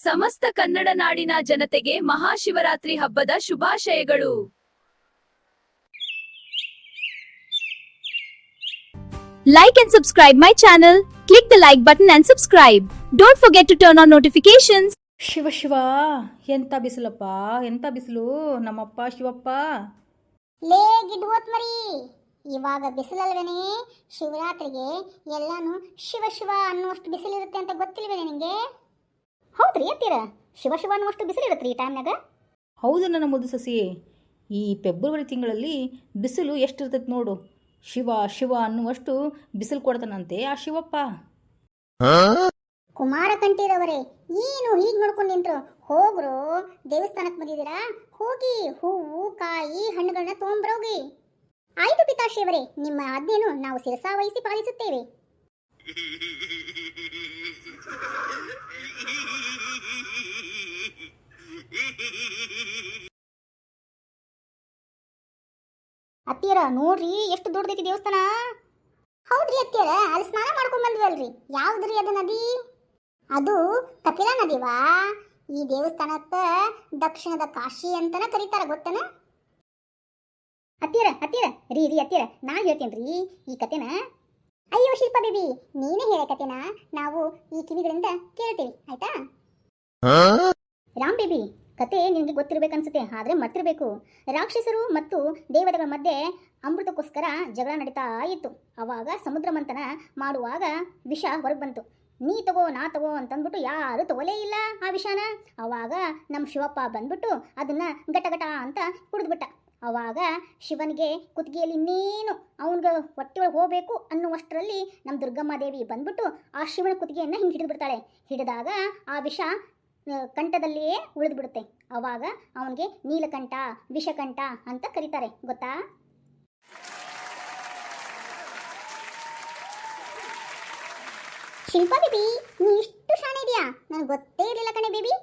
ಸಮಸ್ತ ಕನ್ನಡ ನಾಡಿನ ಜನತೆಗೆ ಮಹಾಶಿವರಾತ್ರಿ ಹಬ್ಬದ ಶುಭಾಶಯಗಳು. Like and subscribe my channel. Click the like button and subscribe. Don't forget to turn on notifications. Shiva Shiva, ಎಂತ ಬಿಸಿಲಪ್ಪ, ಎಂತ ಬಿಸಿಲು ನಮ್ಮಪ್ಪ ಶಿವಪ್ಪ. ಲೇ ಗಿಡ್ವೋತ್ ಮರಿ, ಇವಾಗ ಬಿಸಿಲಲ್ವೇನೆ? ಶಿವರಾತ್ರಿಗೆ ಎಲ್ಲಾನು ಶಿವ ಶಿವ ಅನ್ನುವಷ್ಟು ಬಿಸಿಲಿರುತ್ತೆ ಅಂತ ಗೊತ್ತಿಲ್ವೇನೆ ನಿಂಗೆ? ಹೌದ್ರಿ ಅಂತೀರ, ಶಿವ ಶಿವ ಅನ್ನುವಷ್ಟು ಬಿಸಿಲಿರುತ್ತೆ ಈ ಟೈಮ್ನಾಗ? ಹೌದು ನನ್ನ ಮುದ್ದು ಸಸಿ, ಈ ಫೆಬ್ರವರಿ ತಿಂಗಳಲ್ಲಿ ಬಿಸಿಲು ಎಷ್ಟಿರ್ತೈತೆ ನೋಡು. ಶಿವ ಶಿವ ಅನ್ನುವಷ್ಟು ಬಿಸಿಲು ಕೊಡ್ತಾನಂತೆ ಆ ಶಿವಪ್ಪ. ಕುಮಾರ ಕಂಠೀರವರೇ, ಏನು ಹೀಗೆ ನೋಡ್ಕೊಂಡು ನಿಂತ್ರು? ಹೋಗ್ರು, ದೇವಸ್ಥಾನಕ್ಕೆ ಬಂದಿದ್ದೀರಾ, ಹೋಗಿ ಹೂವು ಕಾಯಿ ಹಣ್ಣುಗಳನ್ನ ತೊಗೊಂಬರೋಗಿ. ಆಯ್ತು ಪಿತಾಶ್ರೀಯವರೇ, ನಿಮ್ಮ ಆಜ್ಞೆಯನ್ನು ನಾವು ಶಿರಸಾವಹಿಸಿ ಪಾಲಿಸುತ್ತೇವೆ. ಅತ್ತಿಯರ ನೋಡ್ರಿ, ಎಷ್ಟು ದೊಡ್ಡದೈತಿ ದೇವಸ್ಥಾನ. ಹೌದ್ರಿ ಅತ್ತಿಯರ, ಅಲ್ಲಿ ಸ್ನಾನ ಮಾಡ್ಕೊಂಡ್ ಬಂದ್ವಲ್ರಿ. ಯಾವ್ದ್ರಿ ಅದು ನದಿ? ಅದು ಕಪಿಲಾ ನದಿವಾ? ಈ ದೇವಸ್ಥಾನಕ್ಕ ದಕ್ಷಿಣದ ಕಾಶಿ ಅಂತನ ಕರೀತಾರ, ಗೊತ್ತನ? ಅತ್ತಿಯರ ಅತ್ತಿಯರ ರೀ ಅತ್ತಿಯರ, ನಾ ಹೇಳ್ತೇನ್ರಿ ಈ ಕತೆನ. ಅಯ್ಯೋ ಶಿಲ್ಪಾ ಬೇಬಿ, ನೀನೇ ಹೇಳ ಕತೆನ, ನಾವು ಈ ಕಿವಿಗಳಿಂದ ಕೇಳ್ತೀವಿ, ಆಯ್ತಾ? ರಾಮ್ ಬೇಬಿ, ಕತೆ ನಿನಗೆ ಗೊತ್ತಿರ್ಬೇಕನ್ಸುತ್ತೆ, ಆದ್ರೆ ಮರ್ತಿರ್ಬೇಕು. ರಾಕ್ಷಸರು ಮತ್ತು ದೇವತೆಗಳ ಮಧ್ಯೆ ಅಮೃತಕ್ಕೋಸ್ಕರ ಜಗಳ ನಡೀತಾ ಇತ್ತು. ಅವಾಗ ಸಮುದ್ರ ಮಂಥನ ಮಾಡುವಾಗ ವಿಷ ಹೊರಗೆ ಬಂತು. ನೀ ತಗೋ ನಾ ತಗೋ ಅಂತಂದ್ಬಿಟ್ಟು ಯಾರು ತಗೋಲೇ ಇಲ್ಲ ಆ ವಿಷಾನ. ಅವಾಗ ನಮ್ಮ ಶಿವಪ್ಪ ಬಂದ್ಬಿಟ್ಟು ಅದನ್ನ ಗಟಗಟ ಅಂತ ಕುಡಿದ್ಬಿಟ್ಟ. ಅವಾಗ ಶಿವನಿಗೆ ಕುತ್ತಿಗೆಯಲ್ಲಿ ಇನ್ನೇನು ಅವನಿಗೆ ಹೊಟ್ಟೆಯೊಳಗೆ ಹೋಗಬೇಕು ಅನ್ನುವಷ್ಟರಲ್ಲಿ ನಮ್ಮ ದುರ್ಗಮ್ಮ ದೇವಿ ಬಂದ್ಬಿಟ್ಟು ಆ ಶಿವನ ಕುತ್ತಿಗೆಯನ್ನು ಹಿಂಗೆ ಹಿಡಿದ್ಬಿಡ್ತಾಳೆ. ಹಿಡಿದಾಗ ಆ ವಿಷ ಕಂಠದಲ್ಲಿಯೇ ಉಳಿದ್ಬಿಡುತ್ತೆ. ಅವಾಗ ಅವನಿಗೆ ನೀಲಕಂಠ, ವಿಷಕಂಠ ಅಂತ ಕರೀತಾರೆ, ಗೊತ್ತಾ? ಶಿಲ್ಪಾ ಬೇಬಿ, ನೀ ಇಷ್ಟು ಶಾಣೆ ಇದೆಯಾ? ನನಗೆ ಗೊತ್ತೇ ಇರಲಿಲ್ಲ ಕಣೆ ಬೇಬಿ.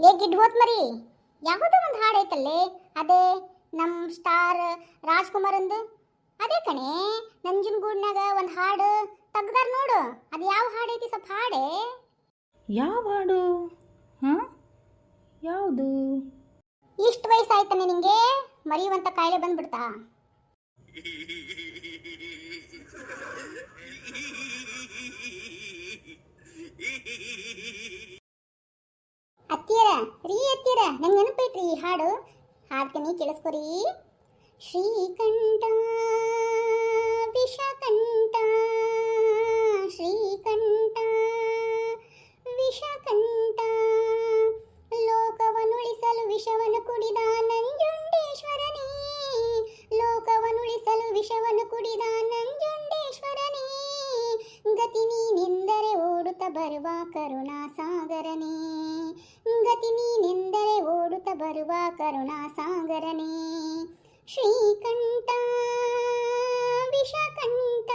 ಲೇ ಗಿಡ್ವೋತ್ ಮರಿ, ಯಾವುದೋ ಒಂದು ಹಾಡು ಐತಲ್ಲೇ, ಅದೇ ನಮ್ಮ ಸ್ಟಾರ್ ರಾಜ್ಕುಮಾರ್ ಅಂದು ಅದೇ ಕಣೆ. ನಂಜನಗೂಡ್ನಾಗ ಒಂದು ಹಾಡು ತೆಗ್ದಾರ ನೋಡು, ಅದು ಯಾವ ಹಾಡು ಐತಿ? ಸ್ವಲ್ಪ ಹಾಡೆ. ಯಾವ ಹಾಡು? ಹಾಂ, ಯಾವುದು? ಇಷ್ಟು ವಯಸ್ಸಾಯ್ತಾನೆ ನಿಂಗೆ, ಮರೆಯುವಂತ ಕಾಯಿಲೆ ಬಂದ್ಬಿಡ್ತಾ? ಅತ್ತಿಯರ ರೀ ಅತ್ತಿಯರ, ನಂಗೆ ನೆನಪೈತ್ರಿ ಈ ಹಾಡು, ಹಾಡ್ತೀನಿ ಕೇಳಿಸ್ಕೊರಿ. ಶ್ರೀಕಂಠ ವಿಷಕಂಠ, ಶ್ರೀಕಂಠ ವಿಷಕಂಠ, ಲೋಕವನ್ನುಳಿಸಲು ವಿಷವನ್ನು ಕುಡಿದ ನಂಜುಂಡೇಶ್ವರನೇ, ಲೋಕವನ್ನುಳಿಸಲು ವಿಷವನ್ನು ಕುಡಿದ ನಂಜುಂಡೇಶ್ವರನೇ, ಗತಿ ನೀನೆಂದರೆ ಓಡುತ್ತ ಬರುವ ಕರುಣಾಸಾಗರನೇ, ಗತಿ ನೀನೆಂದರೆ ಓಡುತ್ತ ಬರುವ ಕರುಣಾಸಾಗರನೇ, ಶ್ರೀಕಂಠ ವಿಷಕಂಠ,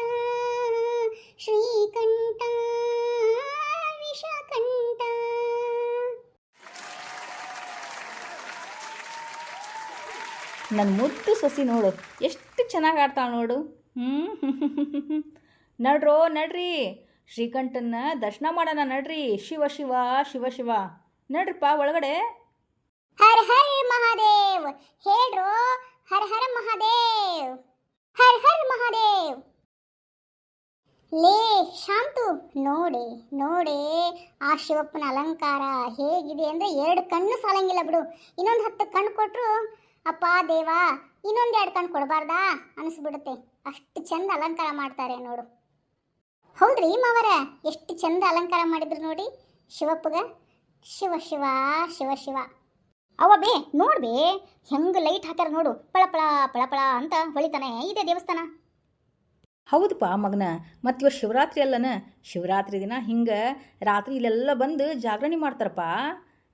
ಶ್ರೀಕಂಠ ವಿಷಕಂಠ. ನನ್ನ ಮುದ್ದು ಸೊಸಿ ನೋಡು, ಎಷ್ಟು ಚೆನ್ನಾಗಿ ಆಡ್ತಾಳೆ ನೋಡು. ನಡ್ರೋ ನಡ್ರಿ, ಶ್ರೀಕಂಠನ ದರ್ಶನ ಮಾಡೋಣ ನಡ್ರಿ. ಶಿವ ಶಿವ ಶಿವ ಶಿವ, ನಡ್ರಿಪ್ಪ ಒಳಗಡೆ. ಹರ ಹರ ಮಹಾದೇವ್, ಹೇಳ್ರೋ ಹರ ಹರ ಮಹಾದೇವ್, ಹರ ಹರ ಮಹಾದೇವ್. ಲೇ ಶಾಂತು, ನೋಡೆ ನೋಡೆ ಆ ಶಿವಪ್ಪನ ಅಲಂಕಾರ ಹೇಗಿದೆ ಅಂದರೆ 2 ಕಣ್ಣು ಸಾಲಂಗಿಲ್ಲ ಬಿಡು. ಇನ್ನೊಂದು 10 ಕಣ್ಣು ಕೊಟ್ಟರು ಅಪ್ಪ ದೇವಾ ಇನ್ನೊಂದು 2 ಕಣ್ಣು ಕೊಡಬಾರ್ದಾ ಅನಿಸ್ಬಿಡುತ್ತೆ, ಅಷ್ಟು ಚಂದ ಅಲಂಕಾರ ಮಾಡ್ತಾರೆ ನೋಡು. ಹೌದ್ರಿ ಮಾವರ, ಎಷ್ಟು ಚಂದ ಅಲಂಕಾರ ಮಾಡಿದ್ರು ನೋಡಿ ಶಿವಪ್ಪಗ. ಶಿವ ಶಿವ ಶಿವ ಶಿವ. ಅವ ಬೇ ನೋಡ್ಬೇ, ಹೆಂಗೆ ಲೈಟ್ ಹಾಕ್ಯಾರ ನೋಡು, ಪಳಪಳ ಪಳಪಳ ಅಂತ ಹೊಳಿತಾನೆ ಇದೆ ದೇವಸ್ಥಾನ. ಹೌದಪ್ಪ ಮಗನ, ಮತ್ತು ಇವ ಶಿವರಾತ್ರಿ ಅಲ್ಲನ, ಶಿವರಾತ್ರಿ ದಿನ ಹಿಂಗೆ ರಾತ್ರಿ ಇಲ್ಲೆಲ್ಲ ಬಂದು ಜಾಗರಣೆ ಮಾಡ್ತಾರಪ್ಪ.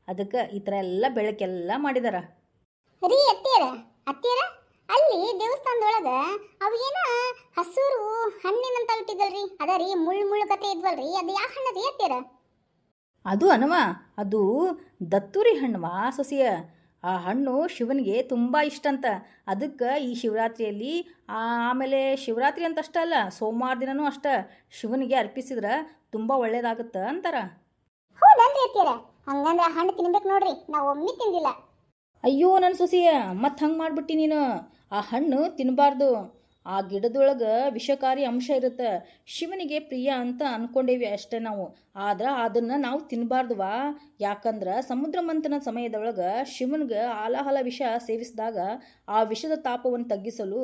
ಅದಕ್ಕೆ ಈ ಥರ ಎಲ್ಲ ಬೆಳಕೆಲ್ಲ ಮಾಡಿದಾರ. ರೀ ಅತ್ತಿಯರ ಅತ್ತಿಯರ, ಅಲ್ಲಿ ದೇವಸ್ಥಾನದೊಳಗೆ ಅವು ಏನ ಹಸೂರು ಹಣ್ಣಿನಂತ ಇಟ್ಟಿದ್ದಲ್ರಿ, ಅದ ರೀ ಮುಳ್ಳು ಮುಳ್ಳು ಕತೆ ಇದ್ವಲ್ರಿ, ಅದು ಯಾವ ಹಣ್ಣು ರೀ ಅತ್ತಿಯರ? ಅದು ಅನವ, ಅದು ದತ್ತೂರಿ ಹಣ್ಣುವಾ ಸೊಸಿಯ. ಆ ಹಣ್ಣು ಶಿವನಿಗೆ ತುಂಬ ಇಷ್ಟ ಅಂತ. ಅದಕ್ಕೆ ಈ ಶಿವರಾತ್ರಿಯಲ್ಲಿ ಆಮೇಲೆ ಶಿವರಾತ್ರಿ ಅಂತ ಅಷ್ಟೇ ಅಲ್ಲ, ಸೋಮವಾರ ದಿನನೂ ಅಷ್ಟೇ ಶಿವನಿಗೆ ಅರ್ಪಿಸಿದ್ರೆ ತುಂಬ ಒಳ್ಳೇದಾಗುತ್ತೆ ಅಂತಾರ. ಹೌದಲ್ರಿ ಅತ್ತಿಯರ ಹಂಗಂದ್ರೆ ಆ ಹಣ್ಣು ತಿನ್ಬೇಕು ನೋಡ್ರಿ, ನಾವು ಒಮ್ಮೆ ತಿಂದಿಲ್ಲ. ಅಯ್ಯೋ ನನ್ನ ಸೊಸೆಯ ಮತ್ತೆ ಹಂಗೆ ಮಾಡಿಬಿಟ್ಟು ನೀನು. ಆ ಹಣ್ಣು ತಿನ್ನಬಾರ್ದು. ಆ ಗಿಡದೊಳಗೆ ವಿಷಕಾರಿ ಅಂಶ ಇರುತ್ತೆ. ಶಿವನಿಗೆ ಪ್ರಿಯ ಅಂತ ಅಂದ್ಕೊಂಡೇವಿ ಅಷ್ಟೇ ನಾವು. ಆದ್ರೆ ಅದನ್ನು ನಾವು ತಿನ್ನಬಾರ್ದುವಾ. ಯಾಕಂದ್ರೆ ಸಮುದ್ರ ಮಂಥನ ಸಮಯದೊಳಗೆ ಶಿವನಿಗೆ ಆಲಾಹಲ ವಿಷ ಸೇವಿಸಿದಾಗ ಆ ವಿಷದ ತಾಪವನ್ನು ತಗ್ಗಿಸಲು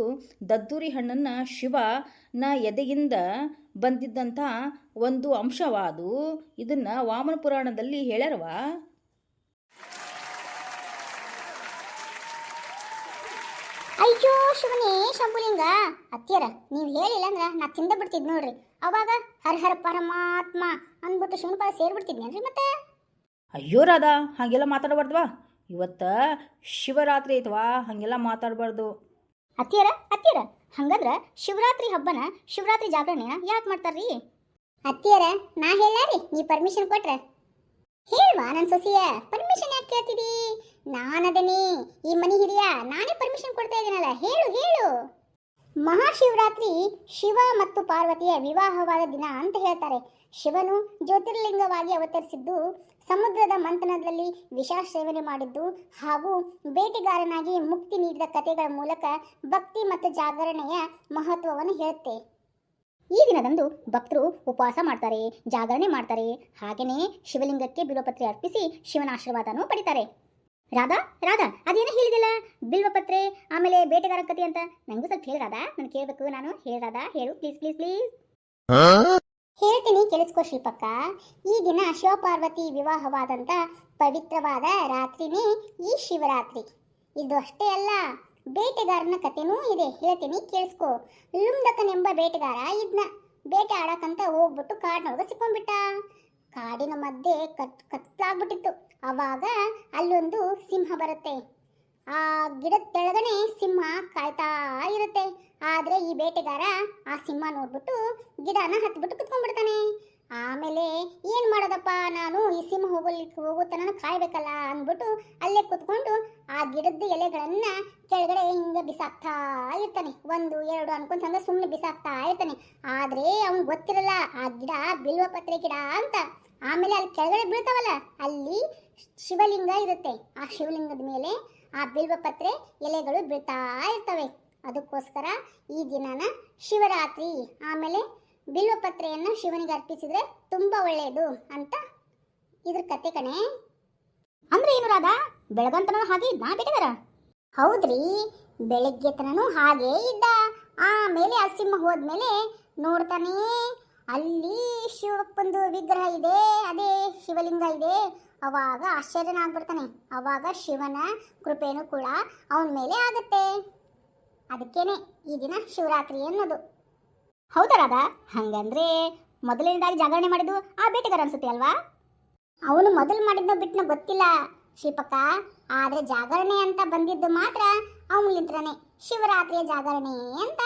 ದದ್ದೂರಿ ಹಣ್ಣನ್ನು ಶಿವನ ಎದೆಯಿಂದ ಬಂದಿದ್ದಂಥ ಒಂದು ಅಂಶವಾದು. ಇದನ್ನು ವಾಮನ ಪುರಾಣದಲ್ಲಿ ಹೇಳ್ಯಾರವಾ. ಅಯ್ಯೋ ಶಿವನೇ ಶಂಭುಲಿಂಗ, ಅತ್ತಿಯರ ನೀವು ಹೇಳಿಲ್ಲ ಅಂದ್ರೆ ನಾ ತಿಂದ ಬಿಡ್ತಿದ್ ನೋಡ್ರಿ. ಅವಾಗ ಹರ ಹರ ಪರಮಾತ್ಮ ಅಂದ್ಬಿಟ್ಟು ಶಿವನ ಪಾದ ಸೇರ್ಬಿಡ್ತಿದ್ನೇನ್ರಿ ಮತ್ತೆ. ಅಯ್ಯೋ ರಾಧಾ, ಹಾಗೆಲ್ಲ ಮಾತಾಡಬಾರ್ದವಾ. ಇವತ್ತು ಶಿವರಾತ್ರಿ ಐತವಾ, ಹಾಗೆಲ್ಲ ಮಾತಾಡಬಾರ್ದು. ಅತ್ತಿಯರ ಹಂಗಂದ್ರ ಶಿವರಾತ್ರಿ ಹಬ್ಬನ ಶಿವರಾತ್ರಿ ಜಾಗರಣೆನ ಯಾಕೆ ಮಾಡ್ತಾರ್ರಿ? ಅತ್ತಿಯರ ನಾ ಹೇಳಾರಿ, ನೀ ಪರ್ಮಿಷನ್ ಕೊಟ್ರೆ ಹೇಳ್ವಾ ನನ್ನ ಸೊಸೆಯ. ಪರ್ಮಿಷನ್ ಯಾಕೆ ಕೇಳ್ತಿದಿ? ನಾನದನೇ ಈ ಮನಿ ಹಿರಿಯ, ನಾನೇ ಪರ್ಮಿಷನ್ ಕೊಡ್ತಾ ಇದ್ದೀನಲ್ಲ. ಹೇಳು. ಮಹಾಶಿವರಾತ್ರಿ ಶಿವ ಮತ್ತು ಪಾರ್ವತಿಯ ವಿವಾಹವಾದ ದಿನ ಅಂತ ಹೇಳ್ತಾರೆ. ಶಿವನು ಜ್ಯೋತಿರ್ಲಿಂಗವಾಗಿ ಅವತರಿಸಿದ್ದು, ಸಮುದ್ರದ ಮಂಥನದಲ್ಲಿ ವಿಷ ಸೇವನೆ ಮಾಡಿದ್ದು ಹಾಗೂ ಬೇಟೆಗಾರನಾಗಿ ಮುಕ್ತಿ ನೀಡಿದ ಕಥೆಗಳ ಮೂಲಕ ಭಕ್ತಿ ಮತ್ತು ಜಾಗರಣೆಯ ಮಹತ್ವವನ್ನು ಹೇಳುತ್ತೆ. ಈ ದಿನದಂದು ಭಕ್ತರು ಉಪವಾಸ ಮಾಡ್ತಾರೆ, ಜಾಗರಣೆ ಮಾಡ್ತಾರೆ. ಹಾಗೆಯೇ ಶಿವಲಿಂಗಕ್ಕೆ ಬಿಲ್ವಪತ್ರೆ ಅರ್ಪಿಸಿ ಶಿವನ ಆಶೀರ್ವಾದನೂ ಪಡಿತಾರೆ. ರಾಧಾ ಅದೇನೋ ಹೇಳಿದಿಲ್ಲ, ಬಿಲ್ವಪತ್ರೆ ಆಮೇಲೆ ಬೇಟೆಗಾರ ಕಥೆ ಅಂತ. ನಂಗೂ ಸ್ವಲ್ಪ ಹೇಳಿ ರಾಧಾ, ನಾನು ಕೇಳಬೇಕು. ನಾನು ಹೇಳಿ ರಾಧಾ, ಹೇಳು ಪ್ಲೀಸ್. ಹೇಳ್ತೀನಿ, ಕೇಳಿಸ್ಕೋ ಶಿಲ್ಪಕ್ಕ. ಈ ದಿನ ಶಿವಪಾರ್ವತಿ ವಿವಾಹವಾದಂಥ ಪವಿತ್ರವಾದ ರಾತ್ರಿನೇ ಈ ಶಿವರಾತ್ರಿ. ಇದು ಅಷ್ಟೇ ಅಲ್ಲ, ಬೇಟೆಗಾರನ ಕಥೆನೂ ಇದೆ. ಹೇಳ್ತೀನಿ, ಕೇಳಿಸ್ಕೋ. ಲುಂಡಕನೆಂಬ ಬೇಟೆಗಾರ ಇದನ್ನ ಬೇಟೆ ಆಡಕ್ಕಂತ ಹೋಗ್ಬಿಟ್ಟು ಕಾಡಿನೊಳಗೆ ಸಿಕ್ಕೊಂಡ್ಬಿಟ್ಟ. ಕಾಡಿನ ಮಧ್ಯೆ ಕತ್ಲಾಗ್ಬಿಟ್ಟಿತ್ತು. ಅವಾಗ ಅಲ್ಲೊಂದು ಸಿಂಹ ಬರುತ್ತೆ. ಆ ಗಿಡದ ತೆಳಗನೆ ಸಿಂಹ ಕಾಯ್ತಾ ಇರುತ್ತೆ. ಆದರೆ ಈ ಬೇಟೆಗಾರ ಆ ಸಿಂಹ ನೋಡ್ಬಿಟ್ಟು ಗಿಡನ ಹತ್ಬಿಟ್ಟು ಕುತ್ಕೊಂಡ್ಬಿಡ್ತಾನೆ. ಆಮೇಲೆ ಏನು ಮಾಡೋದಪ್ಪ, ನಾನು ಈ ಸಿಂಹ ಹೋಗೋ ತನಕ ಕಾಯ್ಬೇಕಲ್ಲ ಅಂದ್ಬಿಟ್ಟು ಅಲ್ಲೇ ಕುತ್ಕೊಂಡು ಆ ಗಿಡದ ಎಲೆಗಳನ್ನು ಕೆಳಗಡೆ ಹಿಂಗೆ ಬಿಸಾಕ್ತಾ ಇರ್ತಾನೆ. 1 2 ಅನ್ಕೊಂತ ಹಂಗೆ ಸುಮ್ಮನೆ ಬಿಸಾಕ್ತಾ ಇರ್ತಾನೆ. ಆದರೆ ಅವ್ನಿಗೆ ಗೊತ್ತಿರಲ್ಲ ಆ ಗಿಡ ಬಿಲ್ವಪತ್ರೆ ಗಿಡ ಅಂತ. ಆಮೇಲೆ ಅಲ್ಲಿ ಕೆಳಗಡೆ ಬೀಳ್ತಾವಲ್ಲ, ಅಲ್ಲಿ ಶಿವಲಿಂಗ ಇರುತ್ತೆ. ಆ ಶಿವಲಿಂಗದ ಮೇಲೆ ಆ ಬಿಲ್ವಪತ್ರೆ ಎಲೆಗಳು ಬೀಳ್ತಾ ಇರ್ತವೆ. ಅದಕ್ಕೋಸ್ಕರ ಈ ದಿನನ ಶಿವರಾತ್ರಿ, ಆಮೇಲೆ ಬಿಲ್ವಪತ್ರೆಯನ್ನು ಶಿವನಿಗೆ ಅರ್ಪಿಸಿದ್ರೆ ತುಂಬ ಒಳ್ಳೆಯದು ಅಂತ ಇದ್ರ ಕತೆ ಕಣೆ. ಅಂದ್ರೆ ಏನು ರಾಧಾ, ಬೆಳಗಂತನೂ ಹಾಗೆ ಇದ್ದ ಬೇಟೆಗಾರ? ಹೌದ್ರಿ, ಬೆಳಗ್ಗೆ ತನೂ ಹಾಗೆ ಇದ್ದ. ಆಮೇಲೆ ಆ ಸಿಂಹ ಹೋದ್ಮೇಲೆ ನೋಡ್ತಾನೆ, ಅಲ್ಲಿ ಶಿವಪ್ಪಂದು ವಿಗ್ರಹ ಇದೆ, ಅದೇ ಶಿವಲಿಂಗ ಇದೆ. ಅವಾಗ ಆಶ್ಚರ್ಯನ ಆಗ್ಬಿಡ್ತಾನೆ. ಅವಾಗ ಶಿವನ ಕೃಪೆನೂ ಕೂಡ ಅವನ ಮೇಲೆ ಆಗುತ್ತೆ. ಅದಕ್ಕೇನೆ ಈ ದಿನ ಶಿವರಾತ್ರಿ ಅನ್ನೋದು. ಹೌದಾ ರಾಧಾ? ಹಂಗಂದ್ರೆ ಮೊದಲನೇದಾಗಿ ಜಾಗರಣೆ ಮಾಡಿದ್ದು ಆ ಬೇಟೆಗಾರ ಅನ್ಸುತ್ತೆ ಅಲ್ವಾ? ಅವನು ಮೊದಲು ಮಾಡಿದ್ನೋ ಬಿಟ್ಟನೋ ಗೊತ್ತಿಲ್ಲ ಶಿಲ್ಪಕ್ಕ. ಆದರೆ ಜಾಗರಣೆ ಅಂತ ಬಂದಿದ್ದು ಮಾತ್ರ ಅವನಿಂತ್ರನೇ ಶಿವರಾತ್ರಿಯ ಜಾಗರಣೆ ಅಂತ